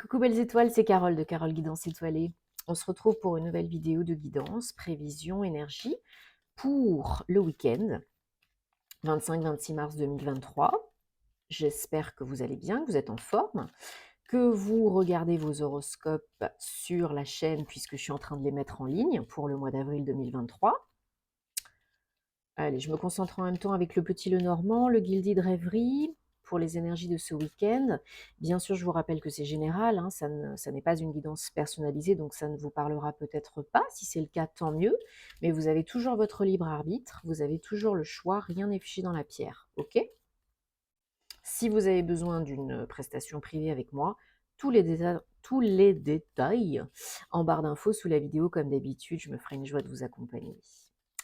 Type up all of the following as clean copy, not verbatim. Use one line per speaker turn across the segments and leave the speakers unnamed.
Coucou belles étoiles, c'est Carole de Carole Guidance Étoilée. On se retrouve pour une nouvelle vidéo de guidance, prévision, énergie pour le week-end 25-26 mars 2023. J'espère que vous allez bien, que vous êtes en forme, que vous regardez vos horoscopes sur la chaîne puisque je suis en train de les mettre en ligne pour le mois d'avril 2023. Allez, je me concentre en même temps avec le petit Lenormand, le Guildy de rêverie pour les énergies de ce week-end. Bien sûr, je vous rappelle que c'est général, hein, ça n'est pas une guidance personnalisée, donc ça ne vous parlera peut-être pas. Si c'est le cas, tant mieux. Mais vous avez toujours votre libre arbitre, vous avez toujours le choix, rien n'est fiché dans la pierre. Ok? Si vous avez besoin d'une prestation privée avec moi, tous les détails en barre d'infos sous la vidéo, comme d'habitude, je me ferai une joie de vous accompagner.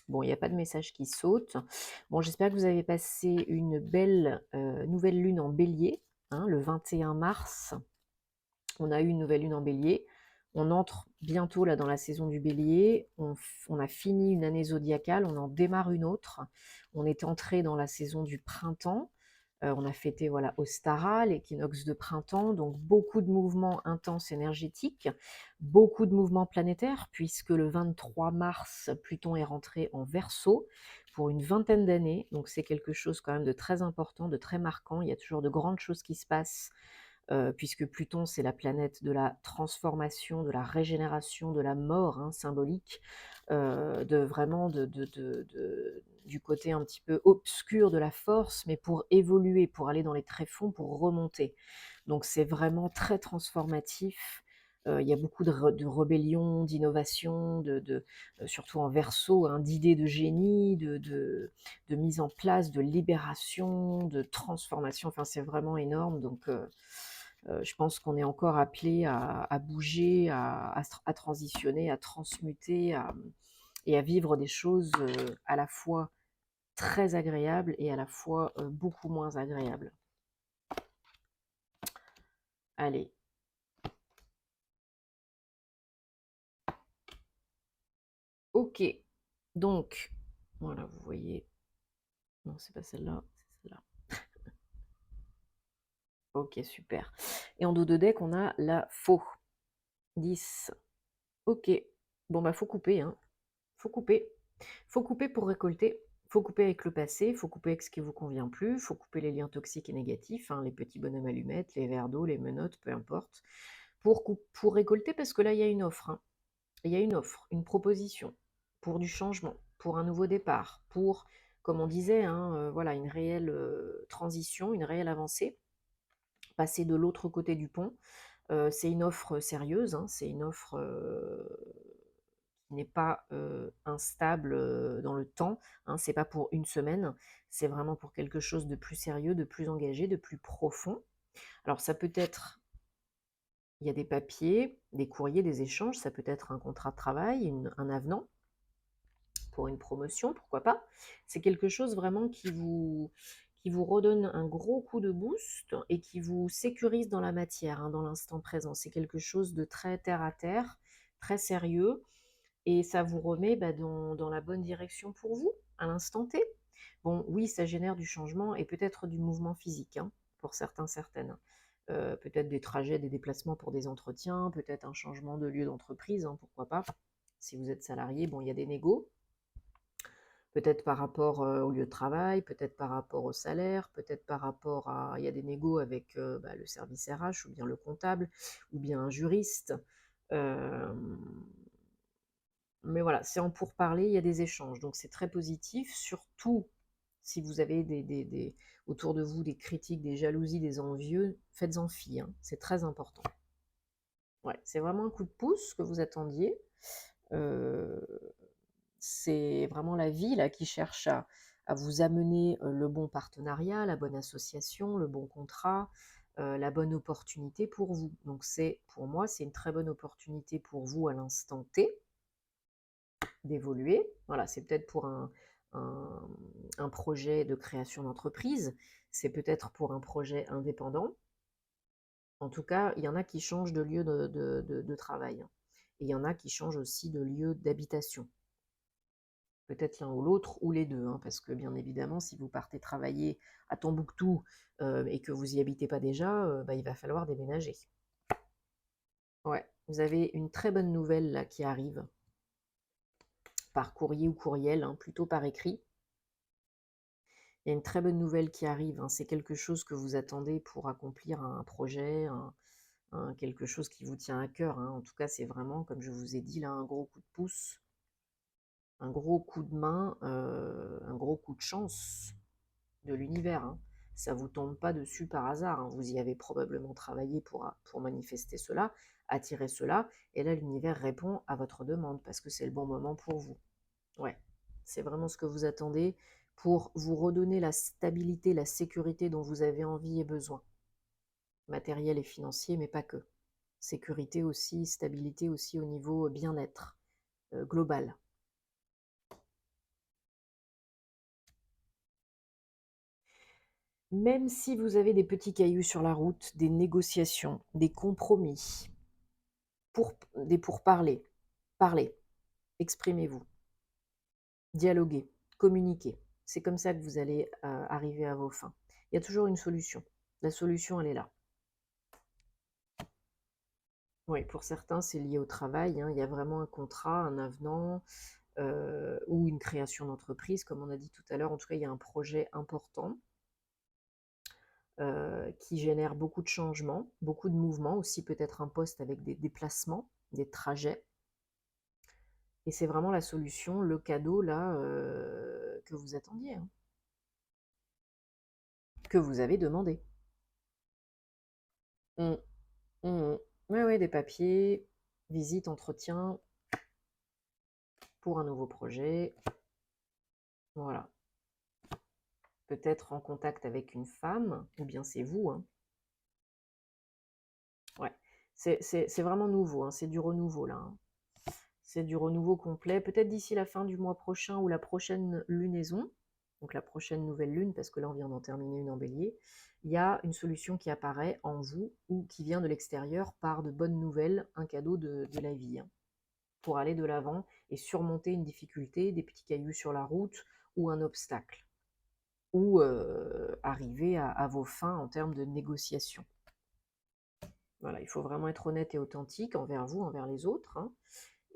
Bon, il n'y a pas de message qui saute. Bon, j'espère que vous avez passé une belle nouvelle lune en bélier, hein, le 21 mars. On a eu une nouvelle lune en bélier. On entre bientôt là dans la saison du bélier. On a fini une année zodiacale, on en démarre une autre. On est entré dans la saison du printemps. On a fêté voilà Ostara, l'équinoxe de printemps, donc beaucoup de mouvements intenses énergétiques, beaucoup de mouvements planétaires, puisque le 23 mars, Pluton est rentré en Verseau pour une vingtaine d'années, donc c'est quelque chose quand même de très important, de très marquant. Il y a toujours de grandes choses qui se passent, puisque Pluton, c'est la planète de la transformation, de la régénération, de la mort, hein, symbolique, de vraiment du côté un petit peu obscur de la force, mais pour évoluer, pour aller dans les tréfonds, pour remonter. Donc c'est vraiment très transformatif. Il y a beaucoup de rébellion, d'innovation, surtout en Verseau, hein, d'idées de génie, de mise en place, de libération, de transformation. Enfin, c'est vraiment énorme. Donc, je pense qu'on est encore appelé à bouger, à transitionner, à transmuter, et à vivre des choses à la fois très agréables et à la fois beaucoup moins agréables. Allez. Ok. Donc, voilà, vous voyez. Non, c'est pas celle-là, c'est celle-là. Ok, super. Et en dos de deck, on a la faux. 10. Ok. Bon, bah, faut couper, hein. Faut couper. Faut couper pour récolter. Faut couper avec le passé, faut couper avec ce qui vous convient plus, faut couper les liens toxiques et négatifs, hein, les petits bonhommes allumettes, les verres d'eau, les menottes, peu importe, pour récolter, parce que là, il y a une offre. Hein. Il y a une offre, une proposition pour du changement, pour un nouveau départ, pour, comme on disait, hein, voilà, une réelle transition, une réelle avancée, passer de l'autre côté du pont. C'est une offre sérieuse, hein, c'est une offre qui n'est pas instable dans le temps, hein, c'est pas pour une semaine, c'est vraiment pour quelque chose de plus sérieux, de plus engagé, de plus profond. Alors ça peut être, il y a des papiers, des courriers, des échanges, ça peut être un contrat de travail, un avenant pour une promotion, pourquoi pas. C'est quelque chose vraiment qui vous redonne un gros coup de boost et qui vous sécurise dans la matière, hein, dans l'instant présent. C'est quelque chose de très terre à terre, très sérieux, et ça vous remet dans la bonne direction pour vous, à l'instant T. Bon, oui, ça génère du changement et peut-être du mouvement physique, hein, pour certains, certaines. Peut-être des trajets, des déplacements pour des entretiens, peut-être un changement de lieu d'entreprise, hein, pourquoi pas. Si vous êtes salarié, bon, il y a des négos, peut-être par rapport au lieu de travail, peut-être par rapport au salaire, peut-être par rapport à... Il y a des négos avec le service RH, ou bien le comptable, ou bien un juriste. Euh, mais voilà, c'est en pourparler, il y a des échanges, donc c'est très positif, surtout si vous avez autour de vous des critiques, des jalousies, des envieux, faites-en fi, hein, c'est très important. Ouais, c'est vraiment un coup de pouce que vous attendiez. Euh, c'est vraiment la vie là, qui cherche à vous amener le bon partenariat, la bonne association, le bon contrat, la bonne opportunité pour vous. Donc pour moi, c'est une très bonne opportunité pour vous à l'instant T d'évoluer. Voilà, c'est peut-être pour un, un projet de création d'entreprise, c'est peut-être pour un projet indépendant. En tout cas, il y en a qui changent de lieu de travail. Et il y en a qui changent aussi de lieu d'habitation. Peut-être l'un ou l'autre, ou les deux, hein, parce que bien évidemment, si vous partez travailler à Tombouctou et que vous n'y habitez pas déjà, il va falloir déménager. Ouais, vous avez une très bonne nouvelle là qui arrive, par courrier ou courriel, hein, plutôt par écrit. Il y a une très bonne nouvelle qui arrive, hein. C'est quelque chose que vous attendez pour accomplir un projet, quelque chose qui vous tient à cœur, hein. En tout cas, c'est vraiment, comme je vous ai dit là, un gros coup de pouce, un gros coup de main, un gros coup de chance de l'univers, hein. Ça ne vous tombe pas dessus par hasard, hein. Vous y avez probablement travaillé pour manifester cela, attirer cela, et là l'univers répond à votre demande parce que c'est le bon moment pour vous. Ouais, c'est vraiment ce que vous attendez pour vous redonner la stabilité, la sécurité dont vous avez envie et besoin, matériel et financier, mais pas que. Sécurité aussi, stabilité aussi au niveau bien-être global. Même si vous avez des petits cailloux sur la route, des négociations, des compromis, des pourparlers, parlez, exprimez-vous, dialoguez, communiquez. C'est comme ça que vous allez arriver à vos fins. Il y a toujours une solution. La solution, elle est là. Oui, pour certains, c'est lié au travail, hein. Il y a vraiment un contrat, un avenant ou une création d'entreprise, comme on a dit tout à l'heure. En tout cas, il y a un projet important qui génère beaucoup de changements, beaucoup de mouvements, aussi peut-être un poste avec des déplacements, des trajets. Et c'est vraiment la solution, le cadeau là que vous attendiez, hein, que vous avez demandé. Mmh, mmh. Oui, oui, des papiers, visite, entretien pour un nouveau projet. Voilà. Peut-être en contact avec une femme, ou bien c'est vous, hein. Ouais. C'est vraiment nouveau, hein, c'est du renouveau là, hein. C'est du renouveau complet. Peut-être d'ici la fin du mois prochain ou la prochaine lunaison, donc la prochaine nouvelle lune, parce que là on vient d'en terminer une en bélier, il y a une solution qui apparaît en vous ou qui vient de l'extérieur par de bonnes nouvelles, un cadeau de la vie, hein, pour aller de l'avant et surmonter une difficulté, des petits cailloux sur la route ou un obstacle, ou arriver à vos fins en termes de négociation. Voilà, il faut vraiment être honnête et authentique envers vous, envers les autres, hein,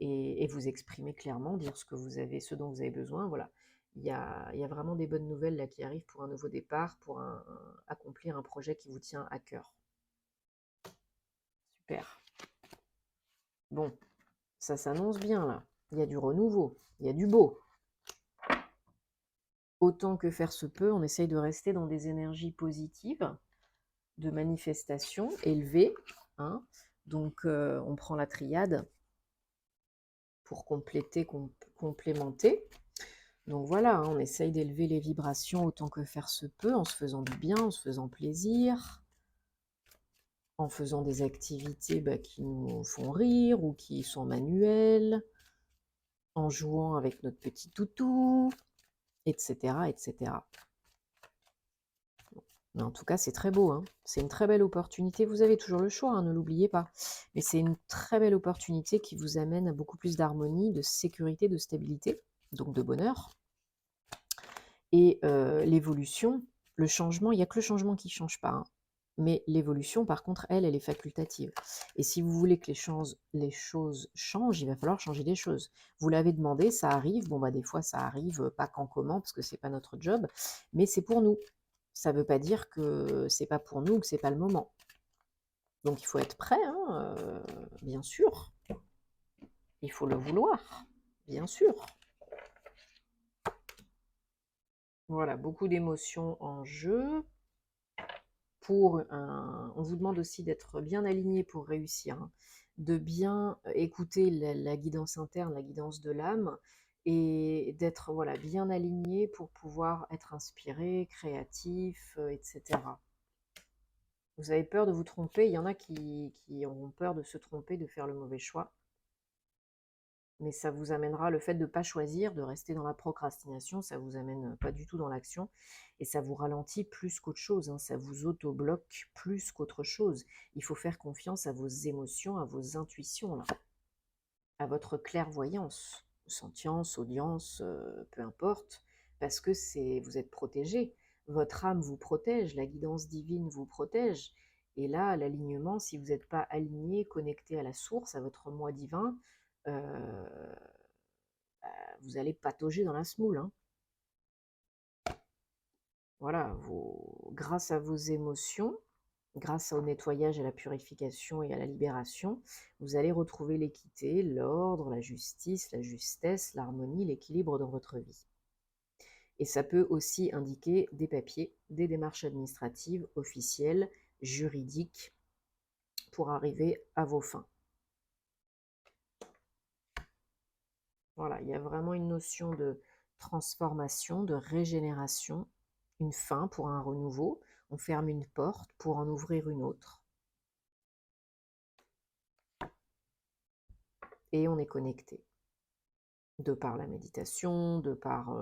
et vous exprimer clairement, dire ce que vous avez, ce dont vous avez besoin. Voilà, il y a vraiment des bonnes nouvelles là qui arrivent pour un nouveau départ, pour accomplir un projet qui vous tient à cœur. Super. Bon, ça s'annonce bien là. Il y a du renouveau, il y a du beau. Autant que faire se peut, on essaye de rester dans des énergies positives, de manifestation élevée, hein. Donc, on prend la triade pour compléter, complémenter. Donc voilà, hein, on essaye d'élever les vibrations autant que faire se peut, en se faisant du bien, en se faisant plaisir, en faisant des activités qui nous font rire ou qui sont manuelles, en jouant avec notre petit toutou, etc., etc. Mais en tout cas, c'est très beau, hein. C'est une très belle opportunité. Vous avez toujours le choix, hein, ne l'oubliez pas. Mais c'est une très belle opportunité qui vous amène à beaucoup plus d'harmonie, de sécurité, de stabilité, donc de bonheur. Et l'évolution, le changement, il n'y a que le changement qui ne change pas, hein. Mais l'évolution, par contre, elle est facultative. Et si vous voulez que les choses changent, il va falloir changer des choses. Vous l'avez demandé, ça arrive. Bon, des fois, ça arrive pas quand comment, parce que c'est pas notre job, mais c'est pour nous. Ça ne veut pas dire que c'est pas pour nous, que c'est pas le moment. Donc il faut être prêt, hein, bien sûr. Il faut le vouloir, bien sûr. Voilà, beaucoup d'émotions en jeu. On vous demande aussi d'être bien aligné pour réussir, hein, de bien écouter la guidance interne, la guidance de l'âme, et d'être voilà, bien aligné pour pouvoir être inspiré, créatif, etc. Vous avez peur de vous tromper, il y en a qui auront peur de se tromper, de faire le mauvais choix. Mais ça vous amènera, le fait de ne pas choisir, de rester dans la procrastination, ça vous amène pas du tout dans l'action et ça vous ralentit plus qu'autre chose, hein, ça vous auto-bloque plus qu'autre chose. Il faut faire confiance à vos émotions, à vos intuitions, là, à votre clairvoyance, sentience, audience, peu importe, parce que vous êtes protégé. Votre âme vous protège, la guidance divine vous protège Et là, l'alignement, si vous n'êtes pas aligné, connecté à la source, à votre moi divin, vous allez patauger dans la semoule, hein. Voilà, grâce à vos émotions, grâce au nettoyage, à la purification et à la libération, vous allez retrouver l'équité, l'ordre, la justice, la justesse, l'harmonie, l'équilibre dans votre vie. Et ça peut aussi indiquer des papiers, des démarches administratives, officielles, juridiques, pour arriver à vos fins. Voilà, il y a vraiment une notion de transformation, de régénération, une fin pour un renouveau. On ferme une porte pour en ouvrir une autre. Et on est connecté. De par la méditation, de par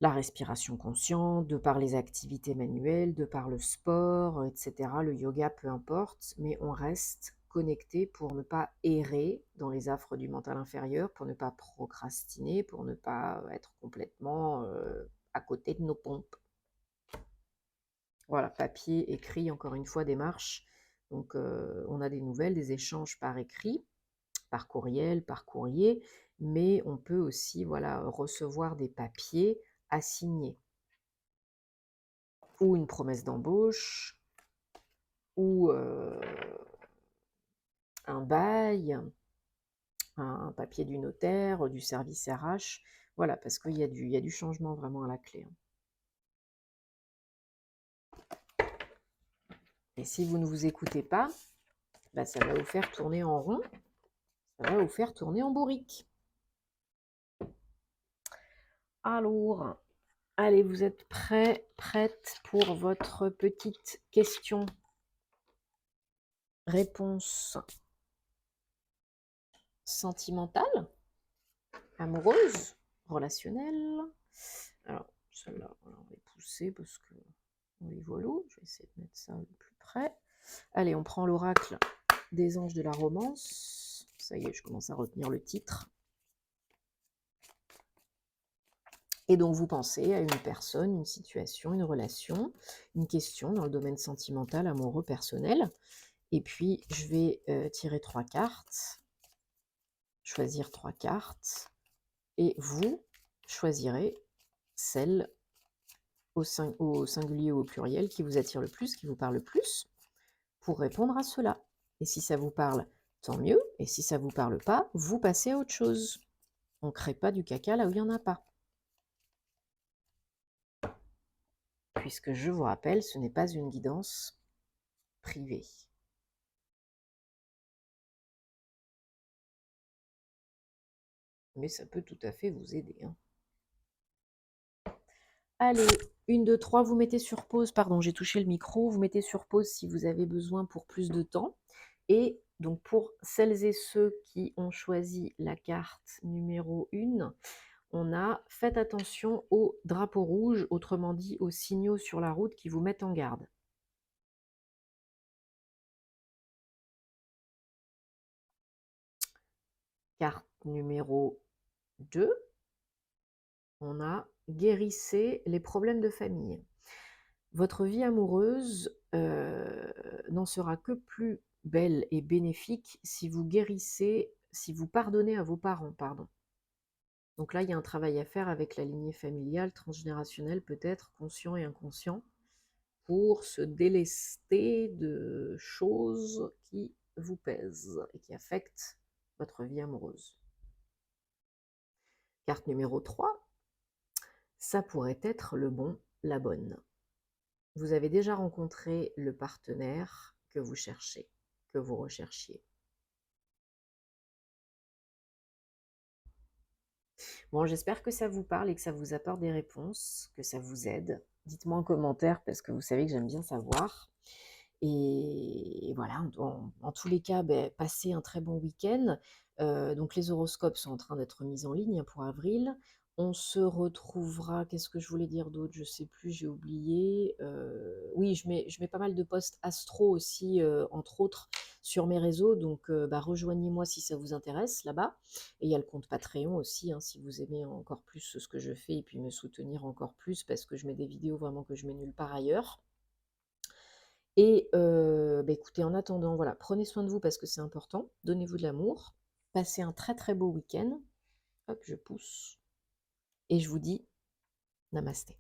la respiration consciente, de par les activités manuelles, de par le sport, etc., le yoga, peu importe, mais on reste connecté pour ne pas errer dans les affres du mental inférieur, pour ne pas procrastiner, pour ne pas être complètement à côté de nos pompes. Voilà, papier, écrit, encore une fois, démarche. Donc on a des nouvelles, des échanges par écrit, par courriel, par courrier, mais on peut aussi recevoir des papiers à signer, ou une promesse d'embauche, ou un bail, un papier du notaire, du service RH, voilà, parce qu'il y a du changement vraiment à la clé, hein. Et si vous ne vous écoutez pas, ça va vous faire tourner en rond, ça va vous faire tourner en bourrique. Alors, allez, vous êtes prêts, prêtes pour votre petite question? Réponse sentimentale, amoureuse, relationnelle. Alors, celle-là, on va les pousser parce que oui, voilà, je vais essayer de mettre ça le plus près. Allez, on prend l'oracle des anges de la romance. Ça y est, je commence à retenir le titre. Et donc, vous pensez à une personne, une situation, une relation, une question dans le domaine sentimental, amoureux, personnel. Et puis, je vais tirer 3 cartes, choisir 3 cartes, et vous choisirez celle au singulier ou au pluriel qui vous attire le plus, qui vous parle le plus, pour répondre à cela. Et si ça vous parle, tant mieux. Et si ça ne vous parle pas, vous passez à autre chose. On ne crée pas du caca là où il n'y en a pas. Puisque je vous rappelle, ce n'est pas une guidance privée. Mais ça peut tout à fait vous aider, hein. Allez, 1, 2, 3, vous mettez sur pause. Pardon, j'ai touché le micro. Vous mettez sur pause si vous avez besoin pour plus de temps. Et donc, pour celles et ceux qui ont choisi la carte numéro 1, on a « Faites attention aux drapeaux rouges », autrement dit aux signaux sur la route qui vous mettent en garde. Carte numéro 2, on a « Guérissez les problèmes de famille ». Votre vie amoureuse n'en sera que plus belle et bénéfique si vous guérissez, si vous pardonnez à vos parents, pardon. Donc là, il y a un travail à faire avec la lignée familiale, transgénérationnelle peut-être, conscient et inconscient, pour se délester de choses qui vous pèsent et qui affectent votre vie amoureuse. Carte numéro 3, ça pourrait être le bon, la bonne. Vous avez déjà rencontré le partenaire que vous cherchez, que vous recherchiez. Bon, j'espère que ça vous parle et que ça vous apporte des réponses, que ça vous aide. Dites-moi en commentaire parce que vous savez que j'aime bien savoir. Et voilà, en tous les cas, passez un très bon week-end. Donc les horoscopes sont en train d'être mis en ligne pour avril. On se retrouvera, qu'est-ce que je voulais dire d'autre? Je ne sais plus, j'ai oublié. Oui, je mets pas mal de posts astro aussi, entre autres, sur mes réseaux. Donc rejoignez-moi si ça vous intéresse là-bas. Et il y a le compte Patreon aussi, hein, si vous aimez encore plus ce que je fais et puis me soutenir encore plus parce que je mets des vidéos vraiment que je mets nulle part ailleurs. Et écoutez, en attendant, voilà, prenez soin de vous parce que c'est important. Donnez-vous de l'amour. Passez un très, très beau week-end. Hop, je pousse et je vous dis namasté.